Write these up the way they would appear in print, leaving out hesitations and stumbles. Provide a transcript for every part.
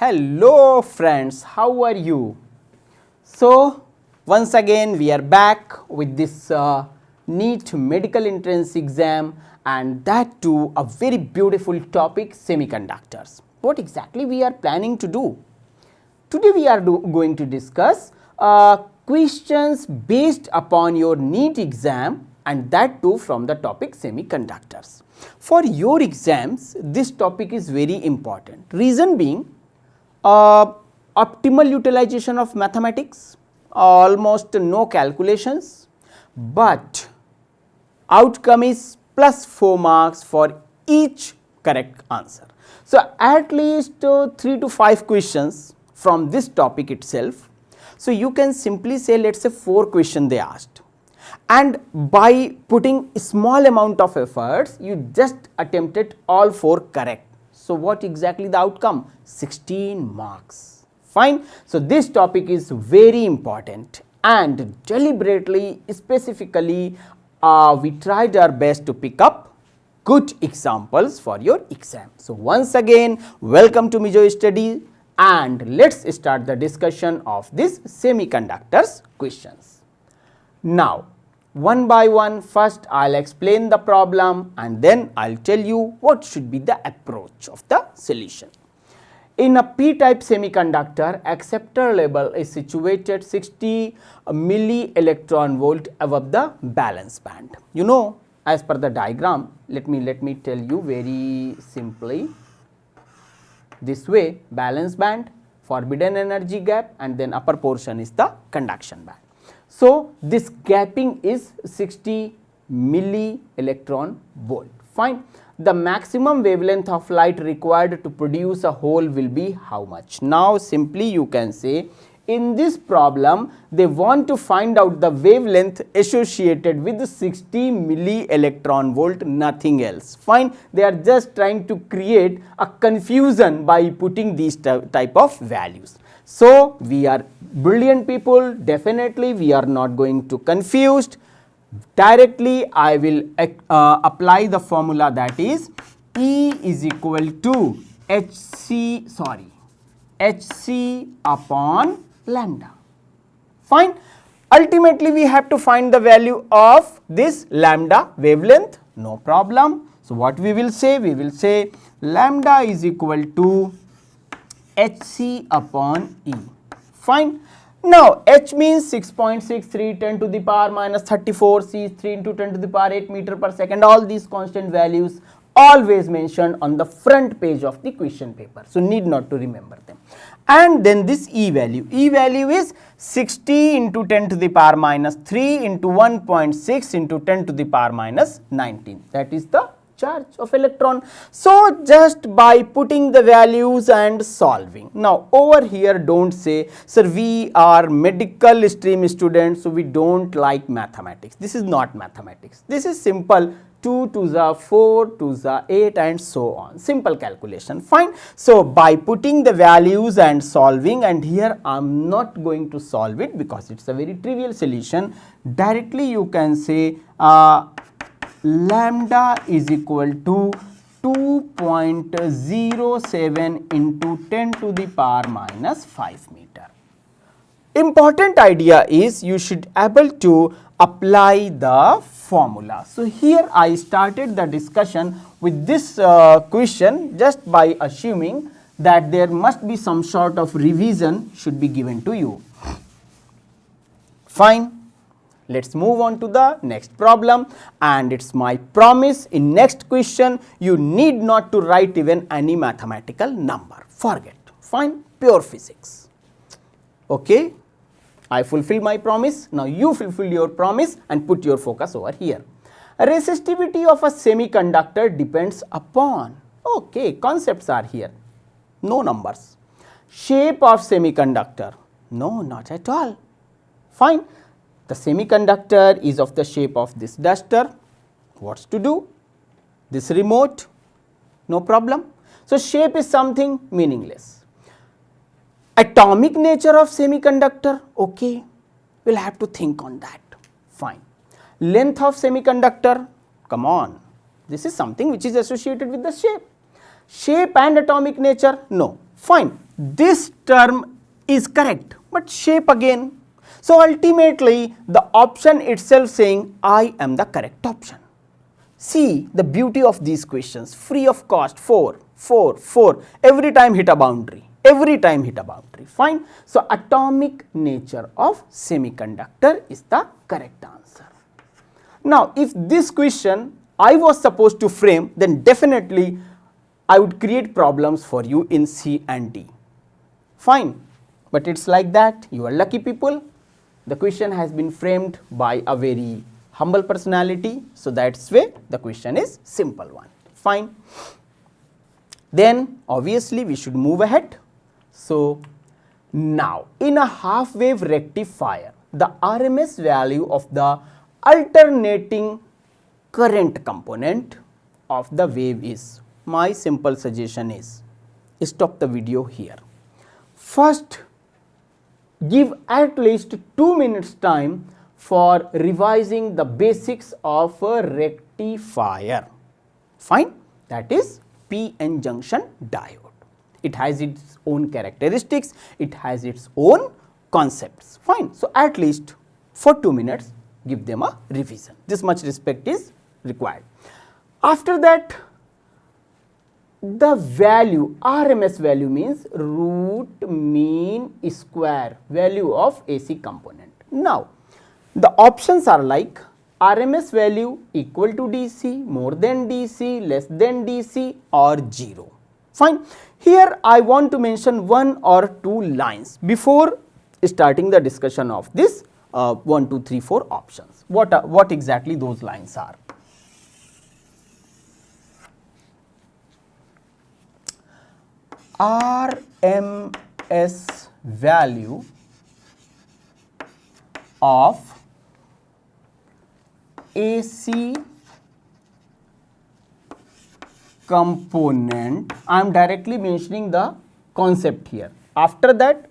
Hello friends, how are you? So once again we are back with this NEET medical entrance exam, and that too a very beautiful topic, semiconductors. What exactly we are planning to do? Today we are going to discuss questions based upon your NEET exam, and that too from the topic semiconductors. For your exams, this topic is very important. Reason being, optimal utilization of mathematics, almost no calculations, but outcome is plus 4 marks for each correct answer. So at least 3 to 5 questions from this topic itself. So you can simply say, let us say 4 questions they asked, and by putting a small amount of efforts you just attempted all 4 correct. So what exactly the outcome? 16 marks. Fine. So this topic is very important, and deliberately, specifically, we tried our best to pick up good examples for your exam. So once again, welcome to Misostudy, and let's start the discussion of this semiconductors questions. Now, one by one, first I will explain the problem and then I will tell you what should be the approach of the solution. In a p-type semiconductor, acceptor level is situated 60 milli electron volt above the valence band. You know, as per the diagram, let me tell you very simply. This way, valence band, forbidden energy gap, and then upper portion is the conduction band. So this gapping is 60 milli electron volt. Fine. The maximum wavelength of light required to produce a hole will be how much? Now simply you can say, in this problem they want to find out the wavelength associated with 60 milli electron volt, nothing else. Fine. They are just trying to create a confusion by putting these type of values. So we are brilliant people, definitely we are not going to confused. Directly I will apply the formula, that is E is equal to HC upon lambda. Fine. Ultimately we have to find the value of this lambda wavelength, no problem. So what we will say? We will say lambda is equal to HC upon E. Fine. Now H means 6.63 10 to the power minus 34, C is 3 into 10 to the power 8 meter per second. All these constant values always mentioned on the front page of the question paper. So need not to remember them. And then this E value is 60 into 10 to the power minus 3 into 1.6 into 10 to the power minus 19. That is the charge of electron. So just by putting the values and solving. Now over here don't say, sir, we are medical stream students, so we don't like mathematics. This is not mathematics. This is simple. 2 to the 4 to the 8 and so on. Simple calculation. Fine. So by putting the values and solving, and here I am not going to solve it because it is a very trivial solution. Directly you can say lambda is equal to 2.07 into 10 to the power minus 5 meter. Important idea is you should able to apply the formula. So here I started the discussion with this question just by assuming that there must be some sort of revision should be given to you. Fine. Let's move on to the next problem, and it's my promise, in next question you need not to write even any mathematical number. Forget. Fine. Pure physics. Okay. I fulfill my promise. Now you fulfill your promise and put your focus over here. Resistivity of a semiconductor depends upon. Okay. Concepts are here. No numbers. Shape of semiconductor. No, not at all. Fine. The semiconductor is of the shape of this duster. What's to do? This remote? No problem. So shape is something meaningless. Atomic nature of semiconductor? Okay. We'll have to think on that. Fine. Length of semiconductor? Come on. This is something which is associated with the shape. Shape and atomic nature? No. Fine. this term is correct, but shape again. So ultimately the option itself saying I am the correct option. See the beauty of these questions, free of cost, 4, 4, 4, every time hit a boundary, every time hit a boundary, fine. So atomic nature of semiconductor is the correct answer. Now if this question I was supposed to frame, then definitely I would create problems for you in C and D, fine. But it's like that, you are lucky people. The question has been framed by a very humble personality, so that's why the question is simple one, fine. Then obviously we should move ahead. So now in a half wave rectifier, the RMS value of the alternating current component of the wave is, my simple suggestion is, stop the video here. First give at least 2 minutes time for revising the basics of a rectifier, fine. That is PN junction diode. It has its own characteristics, it has its own concepts, fine. So at least for 2 minutes give them a revision, this much respect is required. After that, the value, RMS value means root mean square value of AC component. Now the options are like RMS value equal to DC, more than DC, less than DC, or 0, fine. Here I want to mention 1 or 2 lines before starting the discussion of this 1, 2, 3, 4 options. What exactly those lines are? RMS value of AC component, I am directly mentioning the concept here. After that,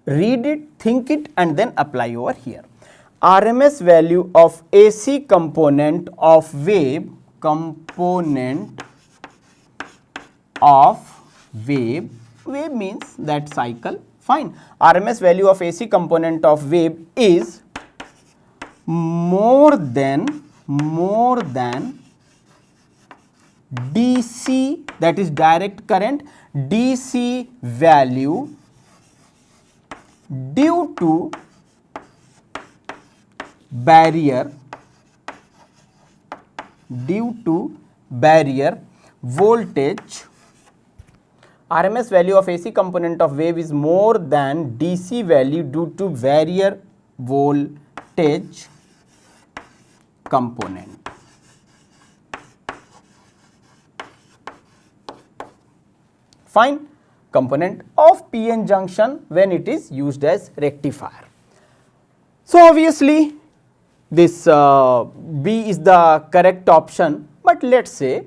read it, think it, and then apply over here. RMS value of AC component of wave, wave means that cycle, fine. RMS value of AC component of wave is more than DC, that is direct current, DC value due to barrier voltage. RMS value of AC component of wave is more than DC value due to barrier voltage component. Fine, component of PN junction when it is used as rectifier. So obviously this B is the correct option, but let's say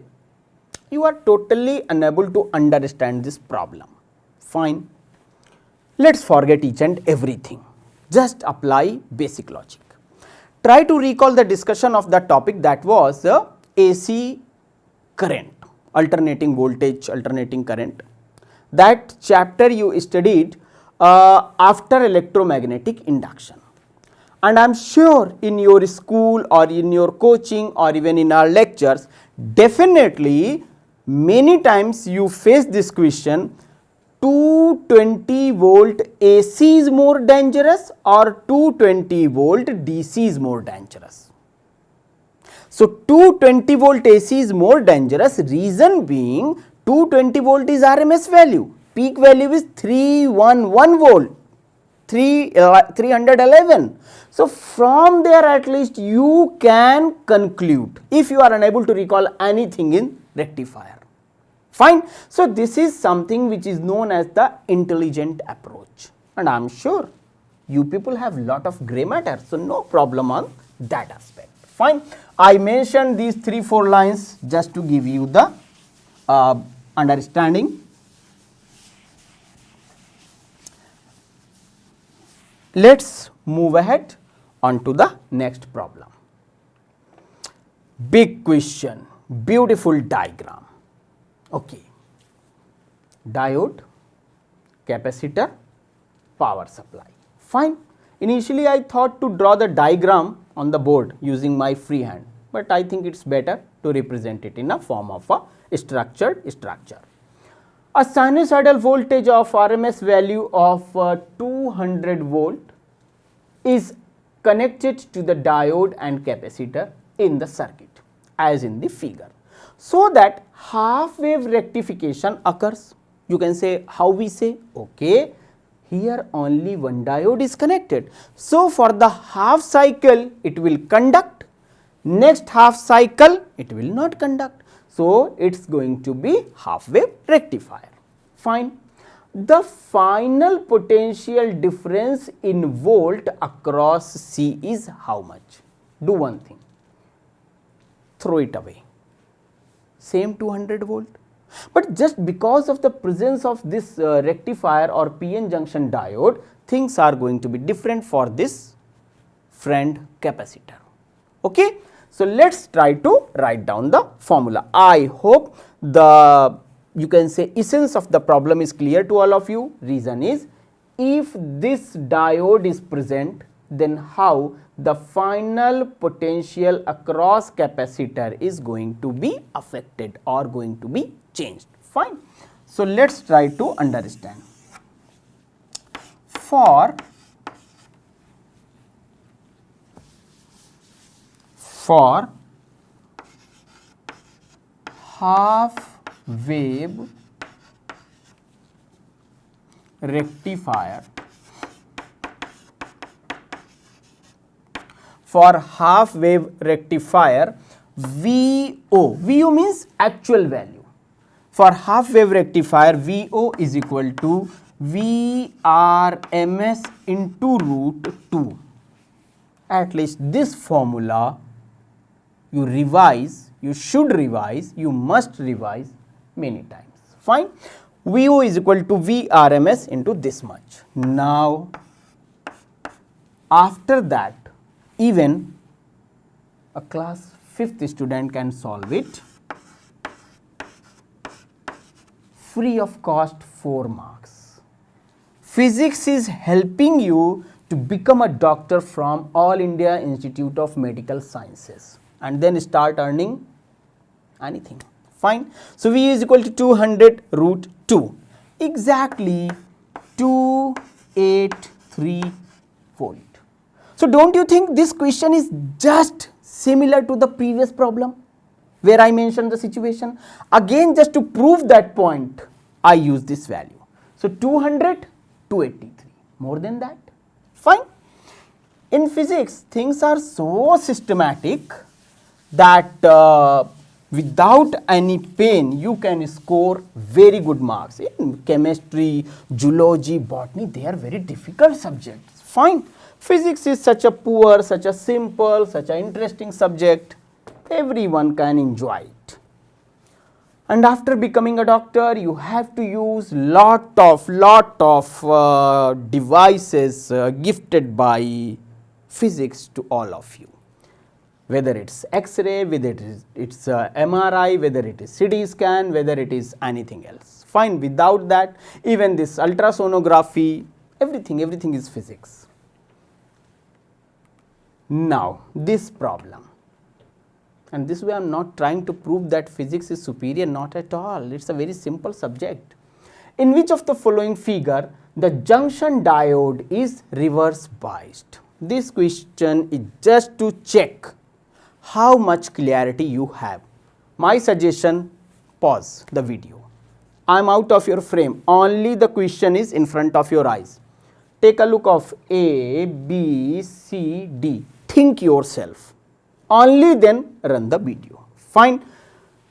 you are totally unable to understand this problem, fine. Let's forget each and everything, just apply basic logic. Try to recall the discussion of the topic, that was AC current, alternating voltage, alternating current. That chapter you studied after electromagnetic induction, and I am sure in your school or in your coaching or even in our lectures, definitely many times you face this question, 220 volt AC is more dangerous or 220 volt DC is more dangerous. So 220 volt AC is more dangerous, reason being 220 volt is RMS value, peak value is 311 volt, 311. So from there at least you can conclude, if you are unable to recall anything in rectifier, fine. So this is something which is known as the intelligent approach, and I am sure you people have lot of grey matter, so no problem on that aspect, fine. I mentioned these 3-4 lines just to give you the understanding. Let's move ahead on to the next problem. Big question, beautiful diagram. Okay, diode, capacitor, power supply. Fine. Initially I thought to draw the diagram on the board using my free hand, but I think it is better to represent it in a form of a structured structure. A sinusoidal voltage of RMS value of 200 volt is connected to the diode and capacitor in the circuit as in the figure, so that half wave rectification occurs. You can say, how we say, okay, here only one diode is connected. So, for the half cycle it will conduct, next half cycle it will not conduct. So, it is going to be half wave rectifier. Fine. The final potential difference in volt across C is how much? Do one thing, throw it away, same 200 volt. But just because of the presence of this rectifier or PN junction diode, things are going to be different for this friend capacitor. Okay? So, let us try to write down the formula. I hope the, you can say, essence of the problem is clear to all of you. Reason is, if this diode is present, then how the final potential across capacitor is going to be affected or going to be changed. Fine. So, let us try to understand. For half wave rectifier, VO means actual value. For half wave rectifier, VO is equal to VRMS into root 2. At least this formula you revise, you should revise, you must revise many times. Fine. VO is equal to VRMS into this much. Now, after that, even a class 5th student can solve it free of cost, 4 marks. Physics is helping you to become a doctor from All India Institute of Medical Sciences and then start earning anything. Fine. So, V is equal to 200 root 2, exactly 283 volt. So, do not you think this question is just similar to the previous problem where I mentioned the situation? Again, just to prove that point, I use this value. So, 200, 283, more than that. Fine. In physics, things are so systematic that without any pain, you can score very good marks. In chemistry, zoology, botany, they are very difficult subjects. Fine. Physics is such a poor, such a simple, such an interesting subject, everyone can enjoy it. And after becoming a doctor, you have to use lot of devices gifted by physics to all of you. Whether it is X-ray, whether it is MRI, whether it is CT scan, whether it is anything else. Fine, without that, even this ultrasonography, everything is physics. Now, this problem, and this way I am not trying to prove that physics is superior, not at all, it is a very simple subject. In which of the following figure the junction diode is reverse biased? This question is just to check how much clarity you have. My suggestion, pause the video. I am out of your frame, only the question is in front of your eyes. Take a look of A, B, C, D. Think yourself. Only then run the video. Fine.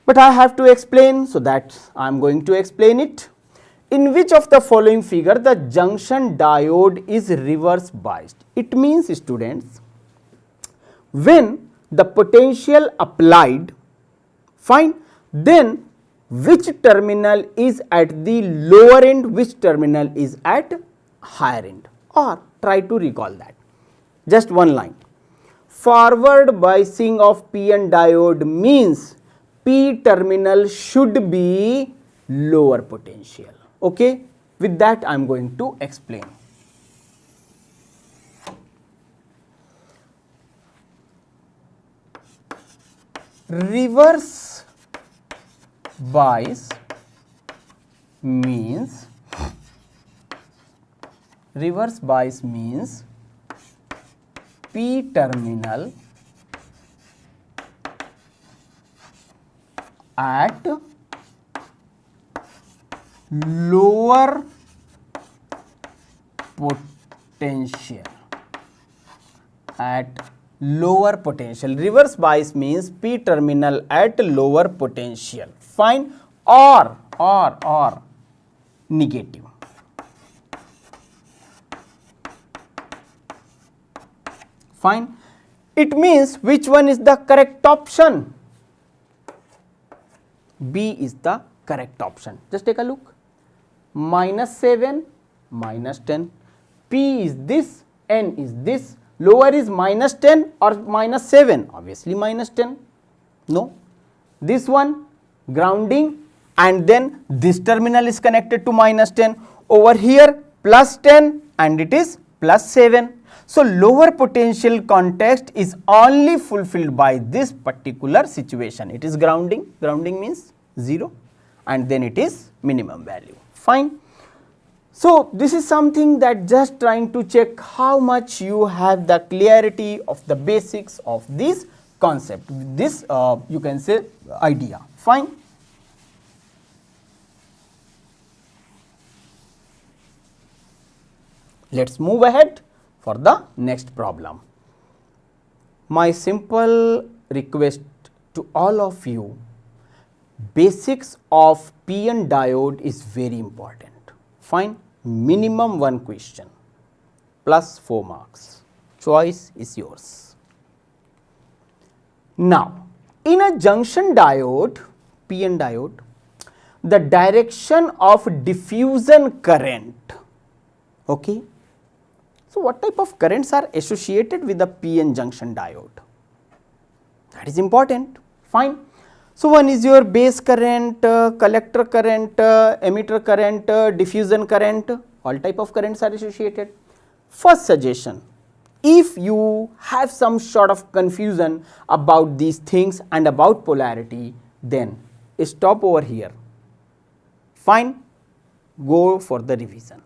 But I have to explain, so that I am going to explain it. In which of the following figure the junction diode is reverse biased? It means, students, when the potential applied, fine, then which terminal is at the lower end, which terminal is at higher end, or try to recall that. Just one line. Forward biasing of PN diode means P terminal should be lower potential. Okay, With that I am going to explain. Reverse bias means P terminal at lower potential. Reverse bias means P terminal at lower potential. Fine. Or negative. Fine. It means which one is the correct option? B is the correct option. Just take a look. -7, -10. P is this, N is this. Lower is -10 or -7? Obviously -10. No. This one grounding, and then this terminal is connected to -10. Over here +10 and it is +7. So lower potential context is only fulfilled by this particular situation. It is grounding. Grounding means 0, and then it is minimum value. Fine. So this is something that just trying to check how much you have the clarity of the basics of this concept, this you can say idea. Fine. Let's move ahead for the next problem. My simple request to all of you, basics of PN diode is very important. Fine. Minimum 1 question plus 4 marks. Choice is yours. Now, in a junction diode, PN diode, the direction of diffusion current, okay. So what type of currents are associated with the PN junction diode? That is important. Fine. So one is your base current, collector current, emitter current, diffusion current, all type of currents are associated. First suggestion, if you have some sort of confusion about these things and about polarity, then stop over here. Fine, go for the revision.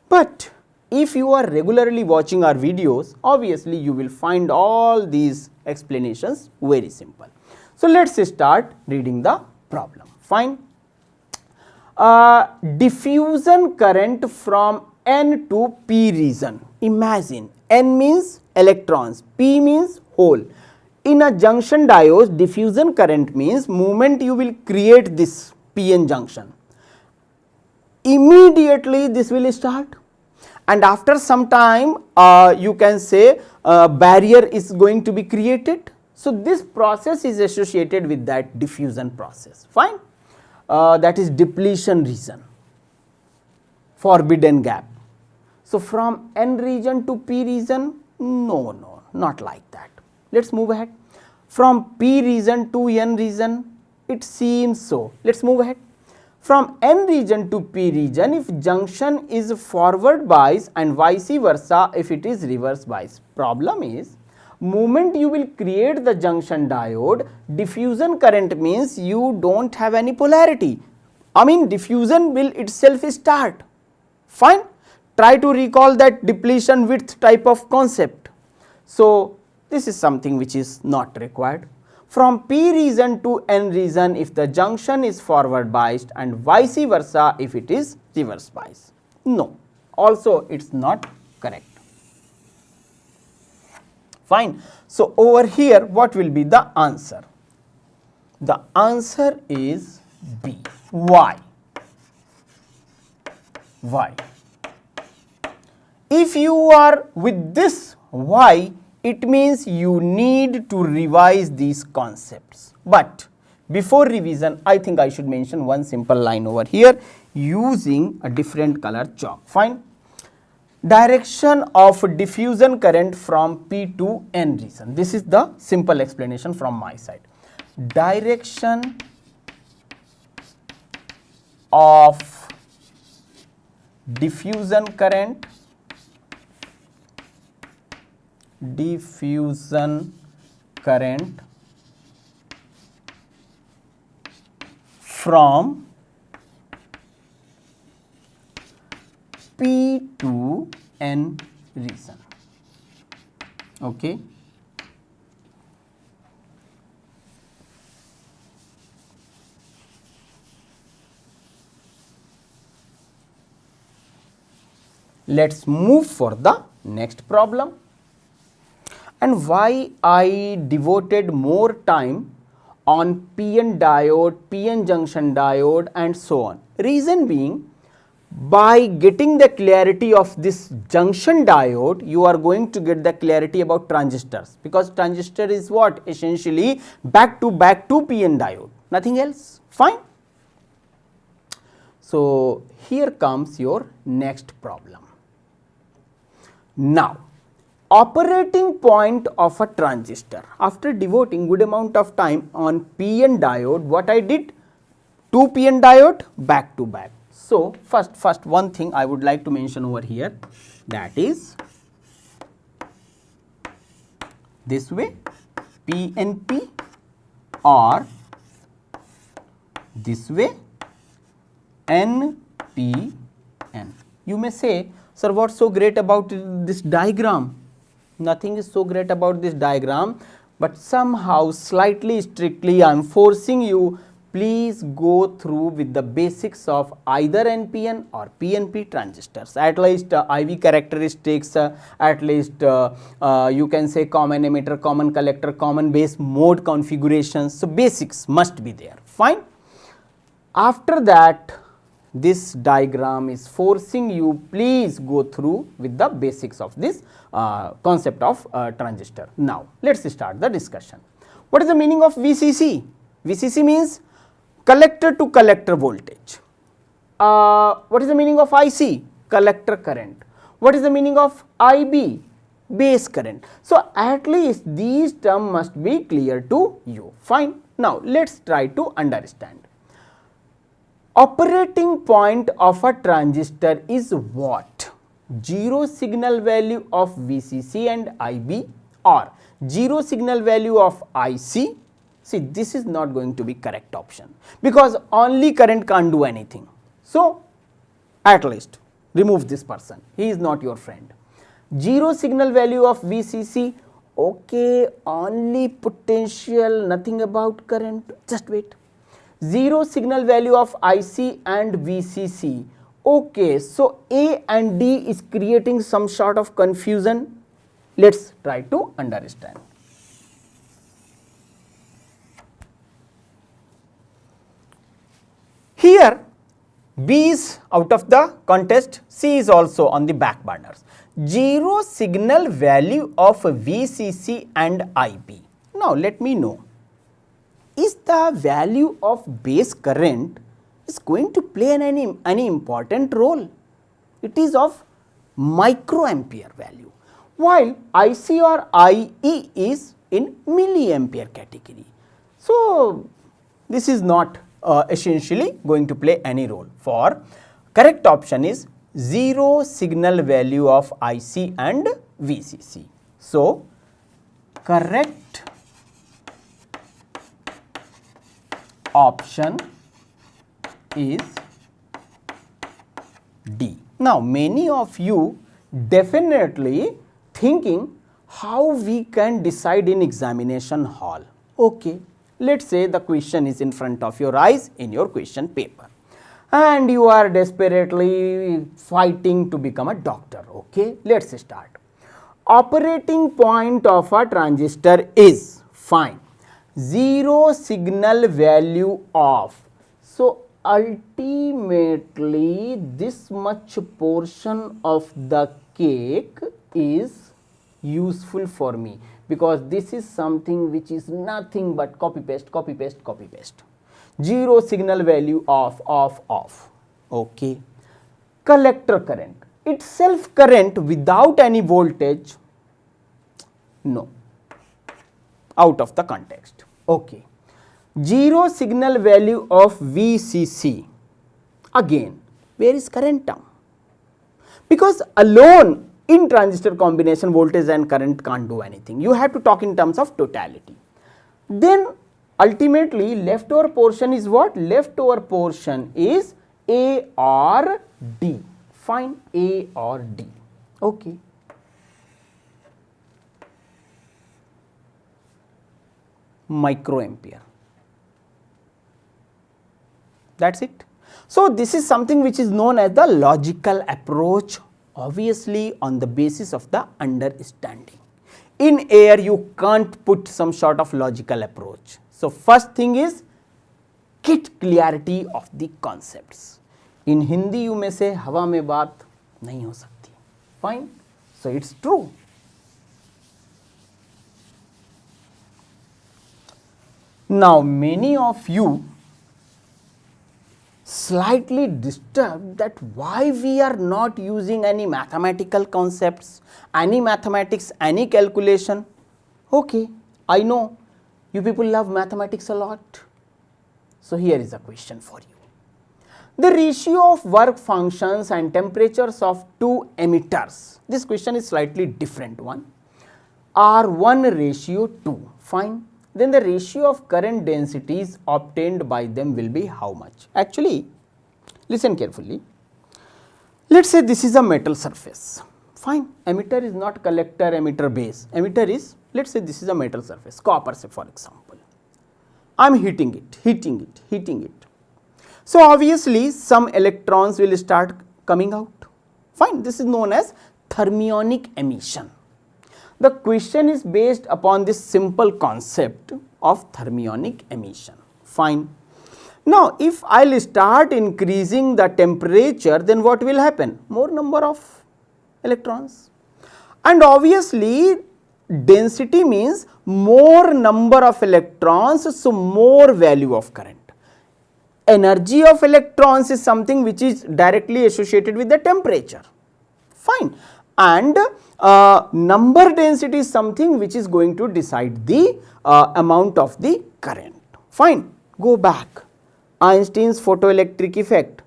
But if you are regularly watching our videos, obviously you will find all these explanations very simple. So let's start reading the problem. Fine. Diffusion current from N to P region. Imagine N means electrons, P means hole. In a junction diode, diffusion current means moment you will create this PN junction. Immediately this will start, and after some time you can say barrier is going to be created. So this process is associated with that diffusion process. Fine. That is depletion region, forbidden gap. So from N region to P region, no, not like that. Let's move ahead. From P region to N region, it seems so. Let's move ahead. From N region to P region, if junction is forward bias and vice versa if it is reverse bias. Problem is, moment you will create the junction diode, diffusion current means you don't have any polarity. I mean diffusion will itself start. Fine. Try to recall that depletion width type of concept. So this is something which is not required. From P region to N region, if the junction is forward biased and vice versa if it is reverse biased. No, also it is not correct. Fine. So over here what will be the answer? The answer is B. Why? Why? If you are with this why, it means you need to revise these concepts. But before revision, I think I should mention one simple line over here using a different color chalk. Fine. Direction of diffusion current from P to N region. This is the simple explanation from my side. Direction of diffusion current from P to N region. Okay. Let's move for the next problem. And why I devoted more time on PN diode, PN junction diode and so on. Reason being, by getting the clarity of this junction diode, you are going to get the clarity about transistors, because transistor is what? Essentially back to PN diode, nothing else. Fine. So, here comes your next problem. Now, operating point of a transistor. After devoting good amount of time on PN diode, what I did? 2 PN diode back to back. So, first one thing I would like to mention over here, that is this way PNP, or this way NPN. You may say, sir, what's so great about this diagram? Nothing is so great about this diagram, but somehow slightly strictly I am forcing you, please go through with the basics of either NPN or PNP transistors, at least IV characteristics, at least you can say common emitter, common collector, common base mode configurations. So, basics must be there. Fine. After that, this diagram is forcing you, please go through with the basics of this concept of transistor. Now, let us start the discussion. What is the meaning of VCC? VCC means collector to collector voltage. What is the meaning of IC? Collector current. What is the meaning of IB? Base current. So, at least these terms must be clear to you. Fine. Now, let us try to understand. Operating point of a transistor is what? Zero signal value of VCC and IB, or zero signal value of IC. See, this is not going to be correct option, because only current can't do anything. So, at least remove this person, he is not your friend. Zero signal value of VCC, okay, only potential, nothing about current, just wait. Zero signal value of IC and VCC, okay, so A and D is creating some sort of confusion. Let us try to understand. Here B is out of the contest, C is also on the back burners. Zero signal value of VCC and IB. Now, let me know, is the value of base current is going to play any important role? It is of microampere value, while IC or IE is in milliampere category. So, this is not essentially going to play any role. For correct option is zero signal value of IC and VCC. So, correct option is D. Now, many of you definitely thinking how we can decide in examination hall. Okay, let us say the question is in front of your eyes in your question paper, and you are desperately fighting to become a doctor. Okay, let us start. Operating point of a transistor is, fine, zero signal value of. So, ultimately this much portion of the cake is useful for me, because this is something which is nothing but copy paste, copy paste, copy paste. Zero signal value of. Okay. Collector current, itself current without any voltage, no, out of the context. Okay. Zero signal value of VCC, again, where is current term? because alone in transistor combination voltage and current can't do anything. You have to talk in terms of totality. Then ultimately leftover portion is what? Leftover portion is A or D. Fine, A or D. Okay. Microampere. That's it. So this is something which is known as the logical approach, obviously on the basis of the understanding. In air you can't put some sort of logical approach. So first thing is get clarity of the concepts. In Hindi you may say हवा में बात नहीं हो सकती. Fine. So it's true. Now many of you slightly disturbed that why we are not using any mathematical concepts, any mathematics, any calculation. Okay, I know you people love mathematics a lot. So here is a question for you. The ratio of work functions and temperatures of two emitters, this question is slightly different one, are 1:2. Fine. Then the ratio of current densities obtained by them will be how much? Actually, listen carefully. Let us say this is a metal surface. Fine. Emitter is not collector, emitter base. Emitter is, let us say this is a metal surface, copper say for example. I am heating it. So obviously some electrons will start coming out. Fine. This is known as thermionic emission. The question is based upon this simple concept of thermionic emission. Fine. Now, if I will start increasing the temperature, then what will happen? More number of electrons. And obviously, density means more number of electrons, so more value of current. Energy of electrons is something which is directly associated with the temperature. Fine. And number density is something which is going to decide the amount of the current. Fine. Go back. Einstein's photoelectric effect.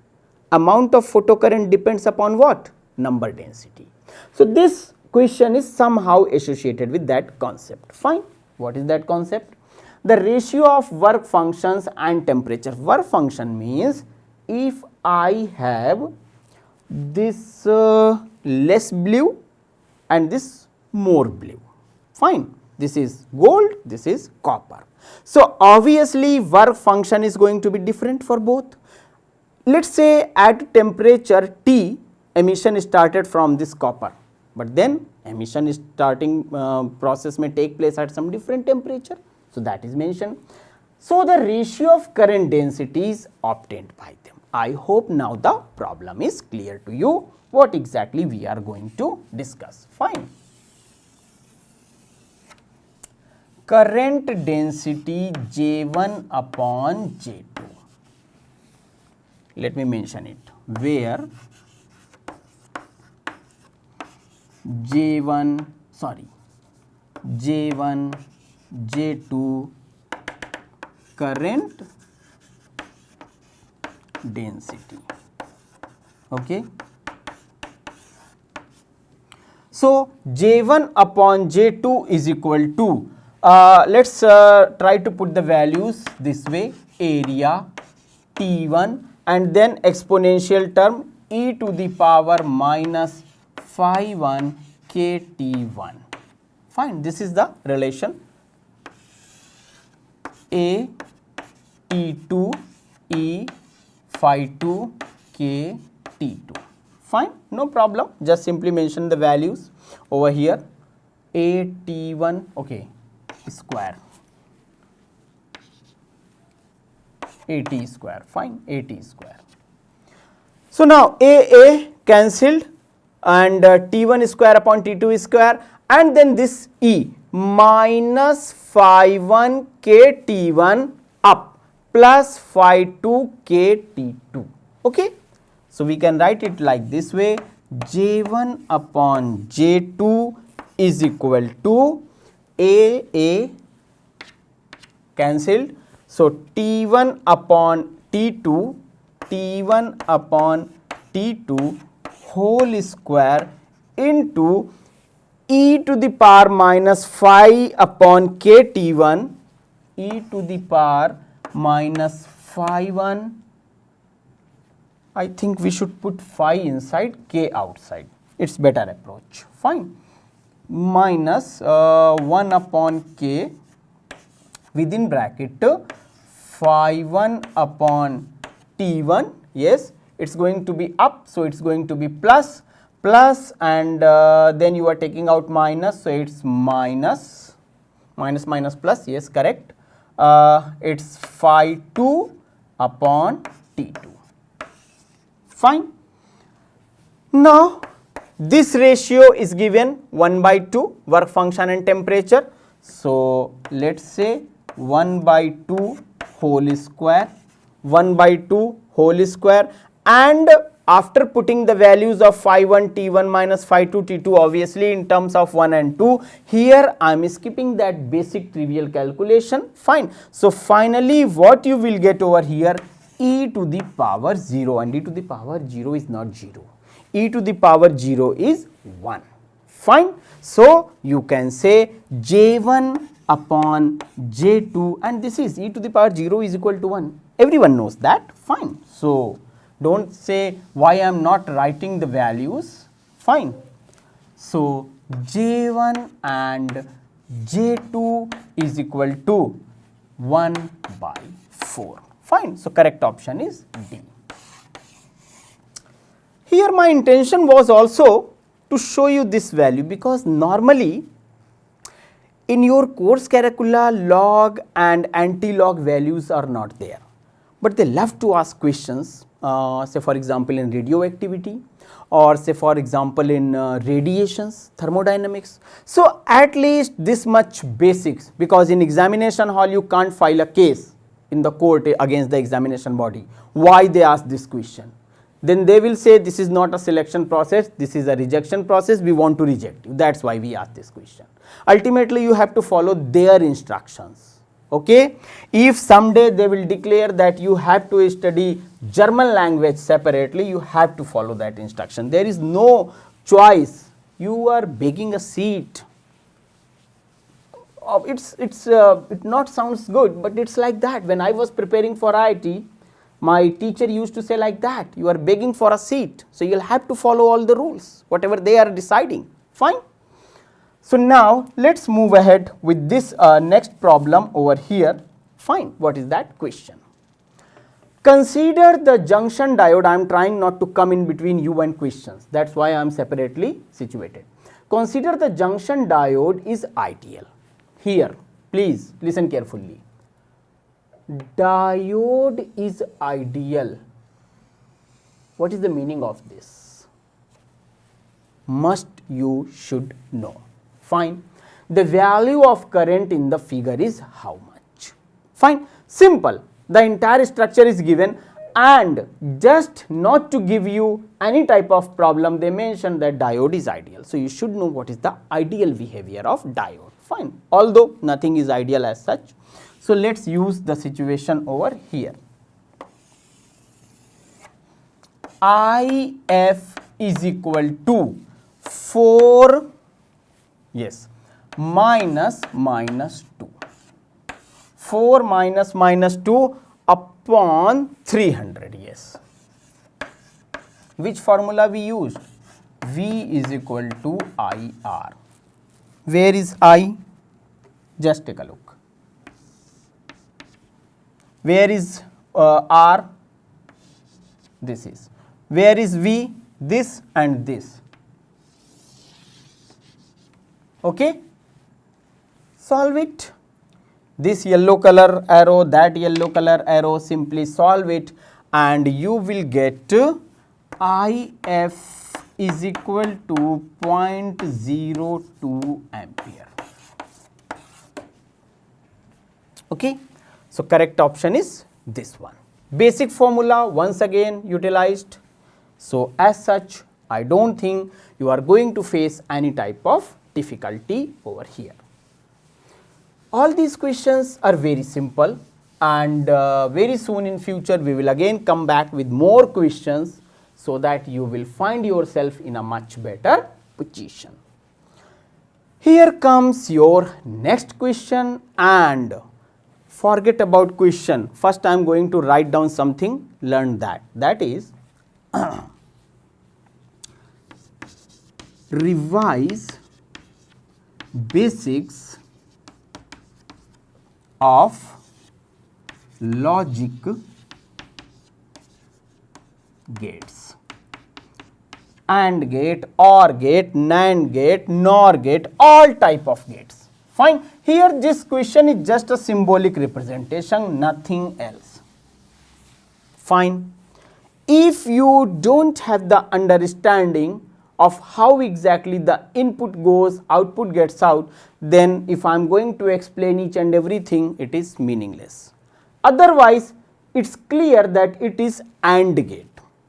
Amount of photocurrent depends upon what? Number density. So this question is somehow associated with that concept. Fine. What is that concept? The ratio of work functions and temperature. Work function means if I have this less blue and this more blue. Fine. This is gold, this is copper. So obviously work function is going to be different for both. Let us say at temperature T, emission started from this copper, but then emission is starting process may take place at some different temperature. So that is mentioned. So the ratio of current density is obtained by them. I hope now the problem is clear to you what exactly we are going to discuss. Fine. Current density J1 upon J2. Let me mention it, where J1, J2 current density. Okay. So J1 upon J2 is equal to, let us try to put the values this way, area T1 and then exponential term e to the power minus phi 1 KT1. Fine, this is the relation A T2 E phi 2 K T2. Fine, no problem, just simply mention the values over here. A T1, okay, square, AT square, fine, AT square. So now A cancelled and T1 square upon T2 square, and then this E minus phi 1 K T1 up plus phi 2 K T2. Okay. So we can write it like this way, J1 upon J2 is equal to A cancelled. So T1 upon T2 T1 upon T2 whole square into e to the power minus phi upon k T1, e to the power minus phi 1. I think we should put phi inside, k outside. It's better approach. Fine. Minus 1 upon k within bracket phi 1 upon T1. Yes, it's going to be up, so it's going to be plus, and then you are taking out minus, so it's minus plus. Yes, correct. It's phi 2 upon T2. Fine. Now this ratio is given 1/2 work function and temperature. So let's say 1/2 whole square, 1/2 whole square, and after putting the values of phi 1 T1 minus phi 2 T2 obviously in terms of 1 and 2, here I am skipping that basic trivial calculation. Fine. So finally what you will get over here, e to the power 0, and e to the power 0 is not 0. E to the power 0 is 1. Fine. So you can say J1 upon J2, and this is e to the power 0 is equal to 1. Everyone knows that. Fine. So don't say why I am not writing the values. Fine. So J1 and J2 is equal to 1/4. Fine. So correct option is D. Here my intention was also to show you this value, because normally in your course curricula log and anti-log values are not there, but they love to ask questions, say for example in radioactivity, or say for example in radiations, thermodynamics. So at least this much basics, because in examination hall you can't file a case in the court against the examination body. Why they ask this question? Then they will say this is not a selection process, this is a rejection process, we want to reject you. That's why we ask this question. Ultimately you have to follow their instructions. Okay? If someday they will declare that you have to study German language separately, you have to follow that instruction. There is no choice. You are begging a seat. It not sounds good, but it's like that. When I was preparing for IIT, my teacher used to say like that, you are begging for a seat, so you'll have to follow all the rules, whatever they are deciding. Fine. So now let's move ahead with this next problem over here. Fine. What is that question? Consider the junction diode. I am trying not to come in between you and questions. That's why I am separately situated. Consider the junction diode is ideal. Here, please listen carefully. Diode is ideal. What is the meaning of this? Must you should know. Fine. The value of current in the figure is how much? Fine. Simple. The entire structure is given, and just not to give you any type of problem, they mention that diode is ideal. So you should know what is the ideal behavior of diode. Fine. Although nothing is ideal as such. So let's use the situation over here. IF is equal to 4 minus 2. 4 minus 2 upon 300. Yes. Which formula we used? V is equal to IR. Where is I? Just take a look. Where is R? This is. Where is V? This and this. Okay? Solve it. This yellow color arrow, that yellow color arrow, simply solve it and you will get IF is equal to 0.02 ampere. Okay? So correct option is this one. Basic formula once again utilized. So as such, I don't think you are going to face any type of difficulty over here. All these questions are very simple, and very soon in future we will again come back with more questions so that you will find yourself in a much better position. Here comes your next question, and forget about question. First I am going to write down something, learn that. That is revise basics of logic gates. AND gate, OR gate, NAND gate, NOR gate, all type of gates. Fine. Here this question is just a symbolic representation, nothing else. Fine. If you don't have the understanding of how exactly the input goes, output gets out, then if I am going to explain each and everything, it is meaningless. Otherwise, it's clear that it is AND gate.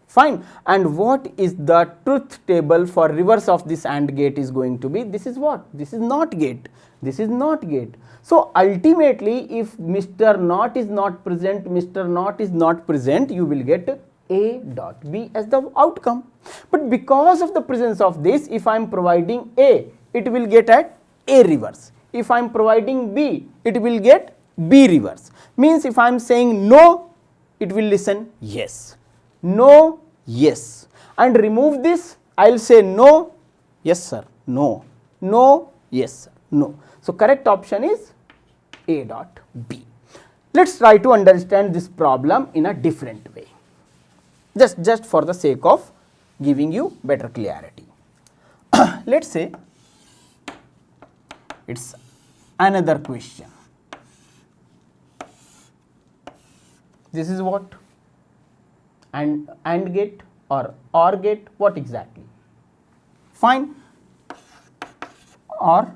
Fine. And what is the truth table for reverse of this AND gate is going to be? This is what? This is NOT gate. This is NOT gate. So ultimately, if Mr. NOT is not present, Mr. NOT is not present, you will get A dot B as the outcome. But because of the presence of this, if I am providing A, it will get at A reverse. If I am providing B, it will get B reverse. Means if I am saying no, it will listen yes. No, yes. And remove this, I will say no, yes sir, no, no, yes sir, no. So correct option is A dot B. Let's try to understand this problem in a different way. Just for the sake of giving you better clarity. Let's say it's another question. This is what? AND gate or OR gate, what exactly? Fine. OR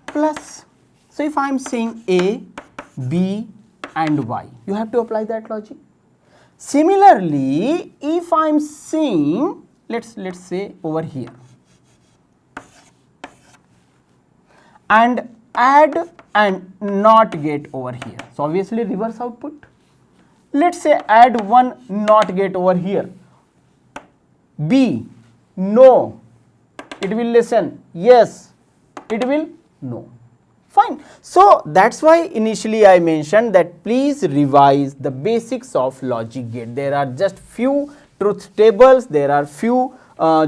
plus. So if I am saying A, B and Y, you have to apply that logic. Similarly, if I am saying, let's say over here, and add and NOT gate over here, so obviously reverse output. Let's say add one NOT gate over here, B, no, it will listen, yes, it will no. Fine. So that's why initially I mentioned that please revise the basics of logic gate. There are just few truth tables, there are few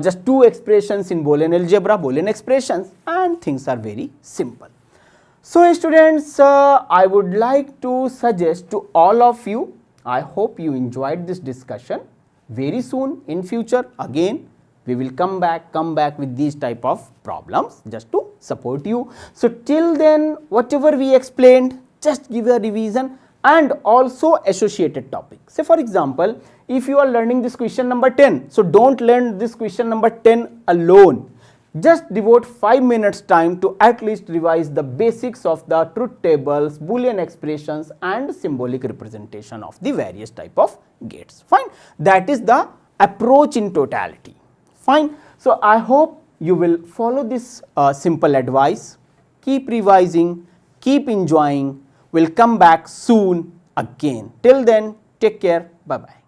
just two expressions in Boolean algebra, Boolean expressions, and things are very simple. So students, I would like to suggest to all of you, I hope you enjoyed this discussion. Very soon in future again we will come back with these type of problems just to support you. So till then, whatever we explained, just give a revision and also associated topics. Say for example, if you are learning this question number 10, so don't learn this question number 10 alone. Just devote 5 minutes time to at least revise the basics of the truth tables, Boolean expressions and symbolic representation of the various type of gates. Fine. That is the approach in totality. Fine. So I hope you will follow this simple advice. Keep revising, keep enjoying. We'll come back soon again. Till then, take care. Bye bye.